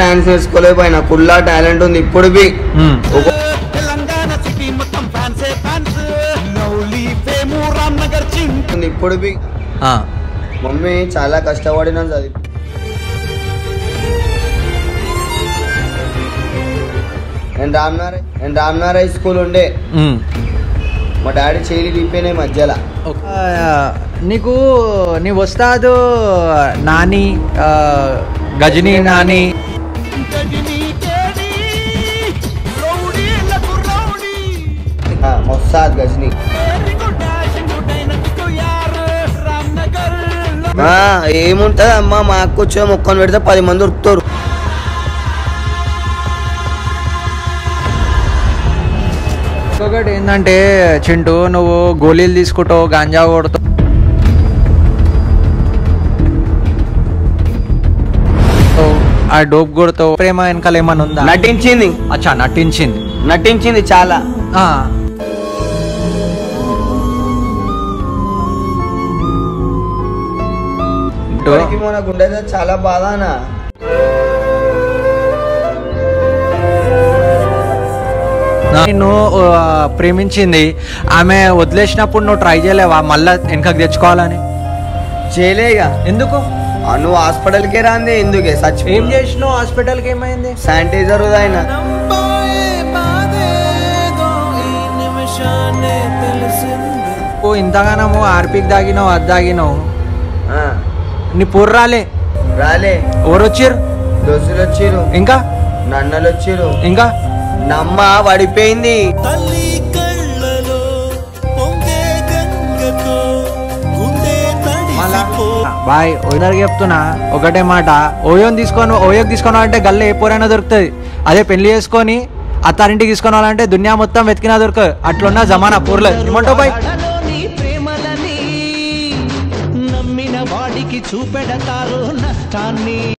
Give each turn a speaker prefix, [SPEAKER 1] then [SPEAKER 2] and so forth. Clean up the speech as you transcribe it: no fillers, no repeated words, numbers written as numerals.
[SPEAKER 1] Dance నేర్చుకోలేకపోయినా కుల్లా talent ఉంది ఇప్పుడు ఇప్పుడు మమ్మీ చాలా కష్టపడినా చదివి నేను రామ్నారాయ్ స్కూల్ ఉండే మా డాడీ చేయి తిప్పినాయి మధ్యలో.
[SPEAKER 2] నీకు నీ వస్తాదు నాని గజనీ నాని
[SPEAKER 1] మొస్సాద్ గజనీ ఏముంటది అమ్మా మాకు వచ్చే మొక్కను పెడితే 10 మంది ఉరుకుతారు.
[SPEAKER 2] ఇంకొకటి ఏంటంటే చింటూ నువ్వు గోళీలు తీసుకుంటావు గాంజా కొడతావు ఆ డోప్ కొడతావు ప్రేమ వెనకాల ఏమన్నా ఉందా?
[SPEAKER 1] నటించింది.
[SPEAKER 2] అచ్చా నటించింది
[SPEAKER 1] చాలా. గుండె చాలా బాధనా
[SPEAKER 2] నిన్ను ప్రేమించింది ఆమె వదిలేసినప్పుడు నువ్వు ట్రై చేయలేవా మళ్ళా వెనకకి తెచ్చుకోవాలని?
[SPEAKER 1] చేయలేగా.
[SPEAKER 2] ఎందుకు?
[SPEAKER 1] నువ్వు హాస్పిటల్కే రాంది ఎందుకే?
[SPEAKER 2] ఏం చేసినావు హాస్పిటల్కి? ఏమైంది?
[SPEAKER 1] శానిటైజర్ ఆయన
[SPEAKER 2] ఇంతగానము ఆర్పిక్ దాగినావు అది తాగినావు నీ పూర్ రాలే ఎవరు వచ్చిర్రు?
[SPEAKER 1] దోస్తులు వచ్చిర్రు,
[SPEAKER 2] ఇంకా
[SPEAKER 1] నన్నలు వచ్చిర్రు,
[SPEAKER 2] ఇంకా
[SPEAKER 1] నమ్మ పడిపోయింది.
[SPEAKER 2] బాయ్ ఓనర్కి చెప్తున్నా ఒకటే మాట, ఓయోకి తీసుకొని అంటే గల్ల ఏ పోరైనా దొరుకుతుంది. అదే పెళ్లి చేసుకొని అత్తారింటికి తీసుకొని వాళ్ళంటే దునియా మొత్తం వెతికినా దొరకదు. అట్లున్న జమానా పూర్లో ఏమంటావు బాయ్?
[SPEAKER 3] నమ్మిన వాడికి చూపెడతారు నష్టాన్ని.